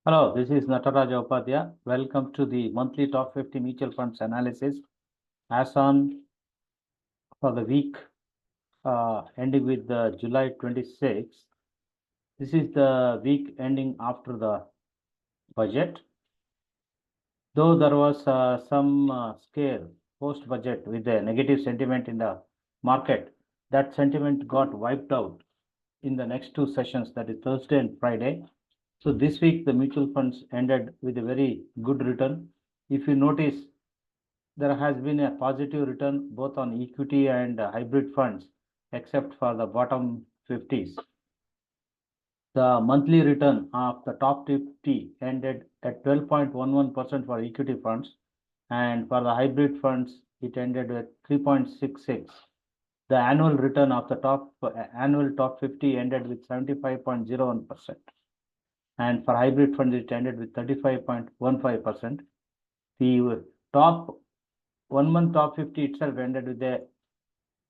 Hello, this is Nataraja Upadhyaya. Welcome to the monthly top 50 mutual funds analysis as on for the week ending with July 26. This is the week ending after the budget. Though there was some scare post budget with the negative sentiment in the market, that sentiment got wiped out in the next two sessions, that is Thursday and Friday. So this week the mutual funds ended with a very good return. If you notice, there has been a positive return both on equity and hybrid funds, except for the bottom 50s. The monthly return of the top 50 ended at 12.11% for equity funds, and for the hybrid funds, it ended with 3.66. The annual return of the annual top 50 ended with 75.01%, and for hybrid funds, it ended with 35.15%. The top 1 month top 50 itself ended with a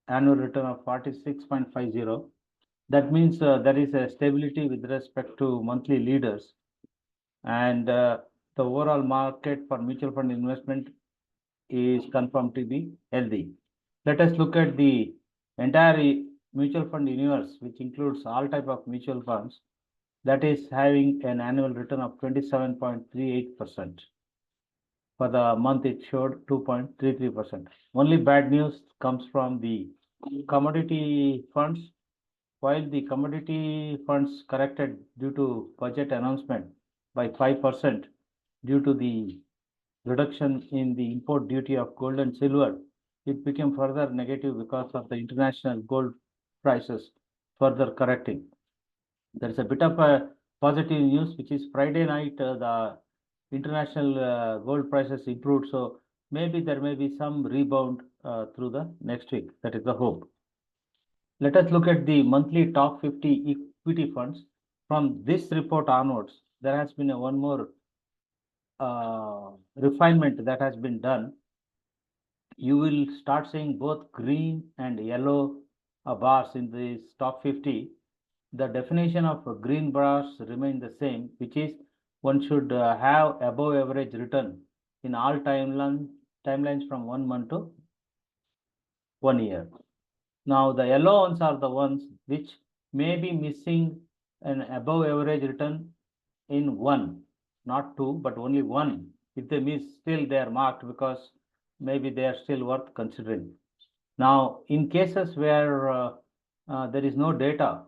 annual return of 46.50. That means there is a stability with respect to monthly leaders, and the overall market for mutual fund investment is confirmed to be healthy. Let us look at the entire mutual fund universe, which includes all type of mutual funds, that is having an annual return of 27.38%. For the month, it showed 2.33%. Only bad news comes from the commodity funds. While the commodity funds corrected due to budget announcement by 5% due to the reduction in the import duty of gold and silver, it became further negative because of the international gold prices further correcting. There is a bit of a positive news, which is Friday night, the international gold prices improved. So maybe there may be some rebound through the next week. That is the hope. Let us look at the monthly top 50 equity funds. From this report onwards, there has been one more refinement that has been done. You will start seeing both green and yellow bars in this top 50. The definition of green bars remain the same, which is one should have above average return in all timelines from 1 month to 1 year. Now, the yellow ones are the ones which may be missing an above average return in one, not two, but only one. If they miss, still they are marked because maybe they are still worth considering. Now, in cases where there is no data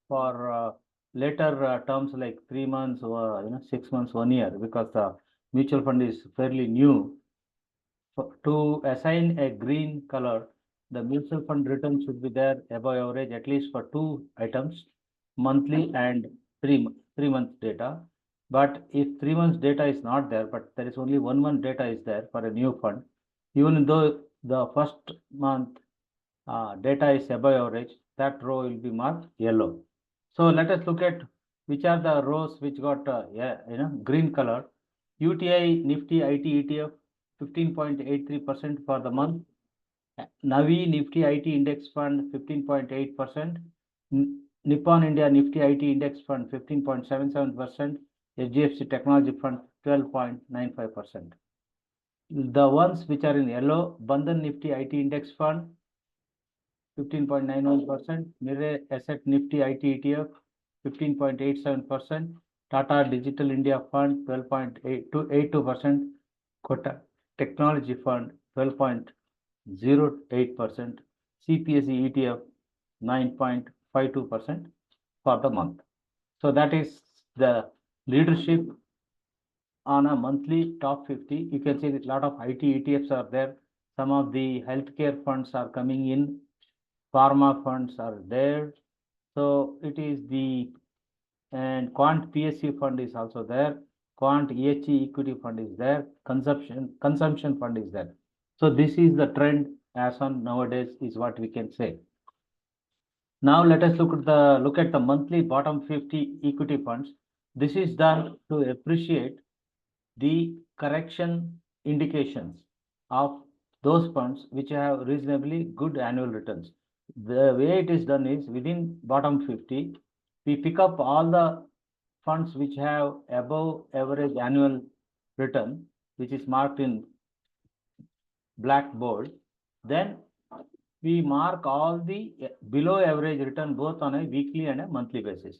for later terms like 3 months or 6 months, 1 year, because the mutual fund is fairly new, to assign a green color, the mutual fund return should be there above average at least for two items, monthly and three months data. But if 3 months data is not there, but there is only 1 month data is there for a new fund, even though the first month data is above average, that row will be marked yellow. So let us look at which are the rows which got green color. UTI Nifty IT ETF 15.83% for the month. Navi Nifty IT Index Fund 15.8%. Nippon India Nifty IT Index Fund 15.77%. HDFC Technology Fund 12.95%. The ones which are in yellow, Bandhan Nifty IT Index Fund 15.91%, Mirae Asset Nifty IT ETF 15.87%, Tata Digital India Fund 12.82%, Kotak Technology Fund 12.08%, CPSE ETF 9.52% for the month. So that is the leadership on a monthly top 50. You can see that a lot of IT ETFs are there. Some of the healthcare funds are coming in. Pharma funds are there. So it is and Quant PSU fund is also there. Quant EHE equity fund is there. Consumption fund is there. So this is the trend as on nowadays is what we can say. Now let us look at the monthly bottom 50 equity funds. This is done to appreciate the correction indications of those funds which have reasonably good annual returns. The way it is done is within bottom 50, we pick up all the funds which have above average annual return, which is marked in black bold, then we mark all the below average return both on a weekly and a monthly basis.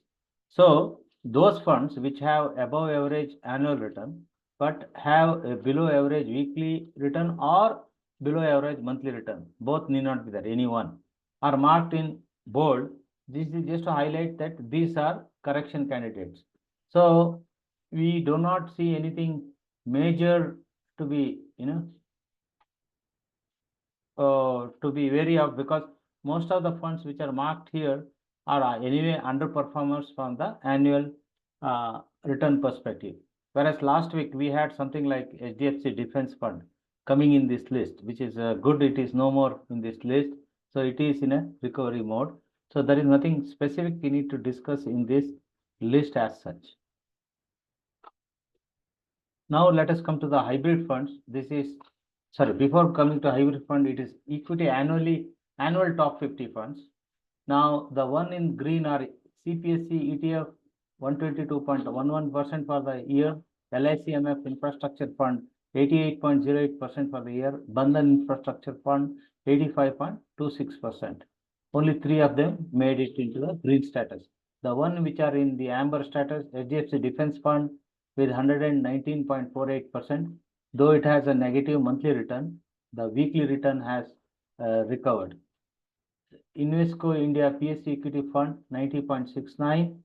So those funds which have above average annual return but have a below average weekly return or below average monthly return, both need not be there, any one, are marked in bold. This is just to highlight that these are correction candidates. So we do not see anything major to be, to be wary of, because most of the funds which are marked here are anyway underperformers from the annual return perspective. Whereas last week we had something like HDFC Defense Fund coming in this list, which is good. It is no more in this list. So it is in a recovery mode. So there is nothing specific we need to discuss in this list as such. Now let us come to the hybrid funds. This is, sorry, before coming to hybrid fund, it is equity annual top 50 funds. Now the one in green are CPSE ETF 122.11% for the year, LICMF Infrastructure Fund 88.08% for the year, Bandhan Infrastructure Fund 85.26%. Only 3 of them made it into the green status. The one which are in the amber status, HDFC Defense Fund with 119.48%, though it has a negative monthly return, the weekly return has recovered. Invesco India PSU Equity Fund 90.69%,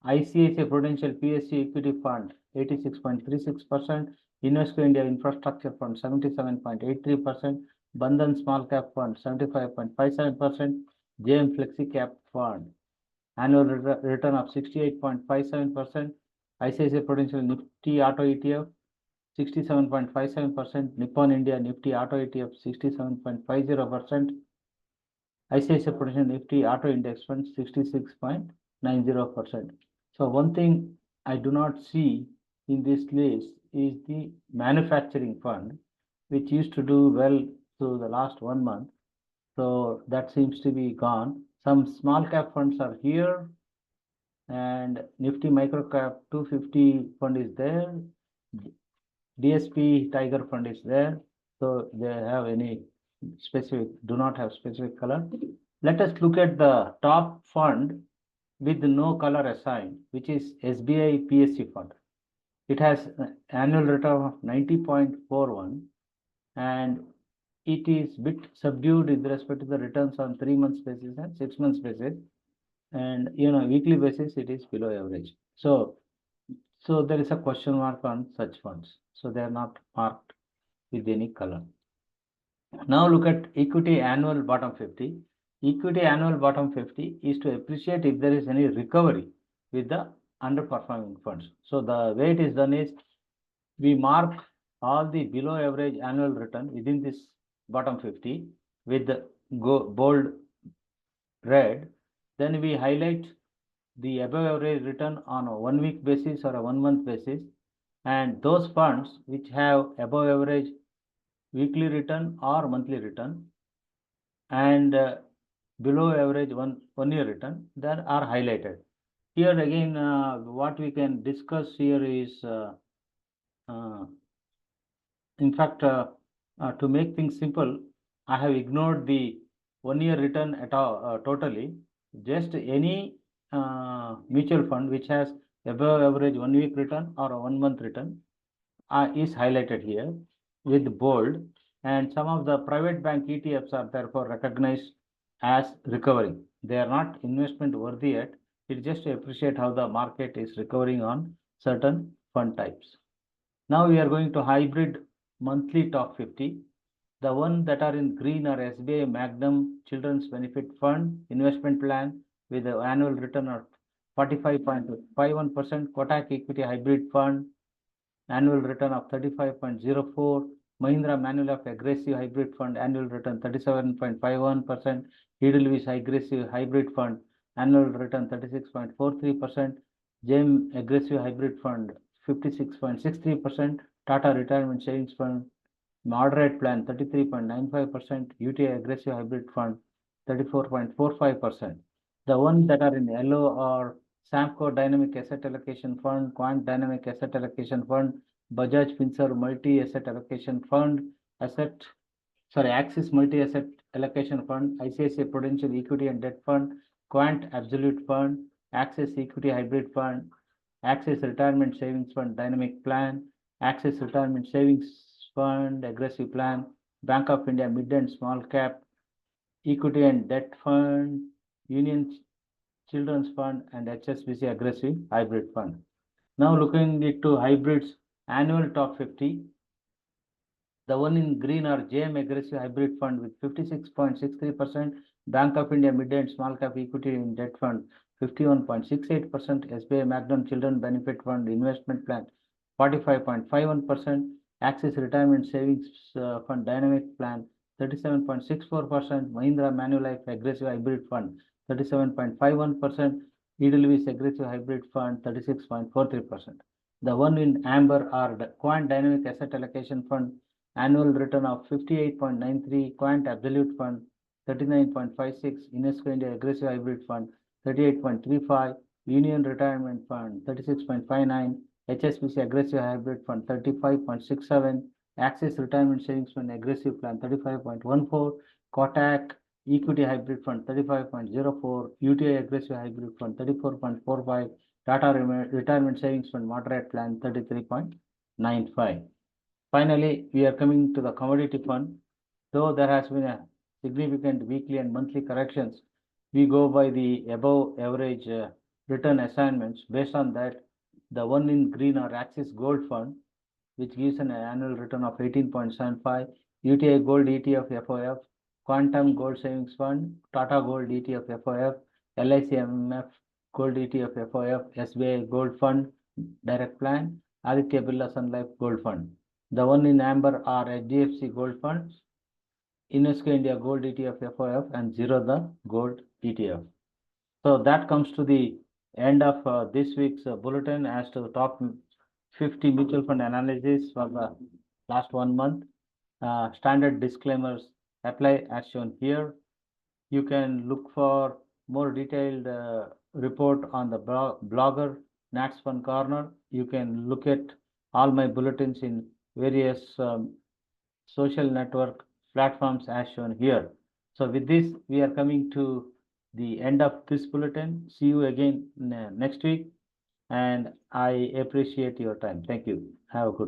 ICICI Prudential PSU Equity Fund 86.36%, Invesco India Infrastructure Fund 77.83%, Bandhan Small Cap Fund 75.57%, JM Flexi Cap Fund annual return of 68.57%, ICICI Prudential Nifty Auto ETF 67.57%, Nippon India Nifty Auto ETF 67.50%, ICICI Prudential Nifty Auto Index Fund 66.90%. So one thing I do not see in this list is the manufacturing fund, which used to do well through the last 1 month. So that seems to be gone. Some small cap funds are here, and Nifty Micro Cap 250 fund is there. DSP Tiger Fund is there. So they have any specific, do not have specific color. Let us look at the top fund with no color assigned, which is SBI PSU Fund. It has an annual return of 90.41, and it is bit subdued with respect to the returns on 3 months basis and 6 months basis. And weekly basis it is below average. So there is a question mark on such funds. So they are not marked with any color. Now look at equity annual bottom 50. Equity annual bottom 50 is to appreciate if there is any recovery with the underperforming funds. So the way it is done is we mark all the below average annual return within this bottom 50 with the bold red. Then we highlight the above average return on a 1 week basis or a 1 month basis, and those funds which have above average weekly return or monthly return and below average one year return, that are highlighted. Here again, what we can discuss here is, in fact, to make things simple, I have ignored the 1 year return at all totally. Just any mutual fund which has above average 1 week return or a 1 month return is highlighted here with bold, and some of the private bank ETFs are therefore recognized as recovering. They are not investment worthy yet. It's just to appreciate how the market is recovering on certain fund types. Now we are going to hybrid monthly top 50. The one that are in green are SBI Magnum Children's Benefit Fund Investment Plan with an annual return of 45.51%, Kotak Equity Hybrid Fund annual return of 35.04%, Mahindra Manulife Aggressive Hybrid Fund annual return 37.51%, Edelweiss Aggressive Hybrid Fund annual return 36.43%, JM Aggressive Hybrid Fund 56.63%, Tata Retirement Savings Fund Moderate Plan 33.95%, UTI Aggressive Hybrid Fund 34.45%. The ones that are in yellow are Samco Dynamic Asset Allocation Fund, Quant Dynamic Asset Allocation Fund, Bajaj Finserv Multi Asset Allocation Fund, Axis Multi Asset Allocation Fund, ICICI Prudential Equity and Debt Fund, Quant Absolute Fund, Axis Equity Hybrid Fund, Axis Retirement Savings Fund Dynamic Plan, Axis Retirement Savings Fund Aggressive Plan, Bank of India Mid and Small Cap Equity and Debt Fund, Union Children's Fund, and HSBC Aggressive Hybrid Fund. Now looking into hybrids annual top 50. The one in green are JM Aggressive Hybrid Fund with 56.63%, Bank of India Mid and Small Cap Equity and Debt Fund 51.68%, SBI Magnum Children Benefit Fund Investment Plan 45.51%, Axis Retirement Savings Fund Dynamic Plan 37.64%, Mahindra Manulife Aggressive Hybrid Fund 37.51%, Edelweiss Aggressive Hybrid Fund 36.43%. The one in amber are the Quant Dynamic Asset Allocation Fund annual return of 58.93, Quant Absolute Fund 39.56, UNESCO India Aggressive Hybrid Fund 38.35, Union Retirement Fund 36.59, HSBC Aggressive Hybrid Fund 35.67, Axis Retirement Savings Fund Aggressive Plan 35.14, Kotak Equity Hybrid Fund 35.04, UTI Aggressive Hybrid Fund 34.45, Tata Retirement Savings Fund Moderate Plan 33.95. Finally, we are coming to the commodity fund. Though there has been a significant weekly and monthly corrections, we go by the above average return assignments. Based on that, the one in green are Axis Gold Fund, which gives an annual return of 18.75, UTI Gold ETF FOF, Quantum Gold Savings Fund, Tata Gold ETF FOF, LIC MF Gold ETF FOF, SBI Gold Fund Direct Plan, Aditya Birla Sun Life Gold Fund. The one in amber are HDFC Gold Fund, UNESCO India Gold ETF FOF, and Zerodha Gold ETF. So that comes to the end of this week's bulletin as to the top 50 mutual fund analysis for the last 1 month. Standard disclaimers apply as shown here. You can look for more detailed report on the blogger Nats Fund Corner. You can look at all my bulletins in various social network platforms as shown here. So with this, we are coming to the end of this bulletin. See you again next week, and I appreciate your time. Thank you. Have a good one.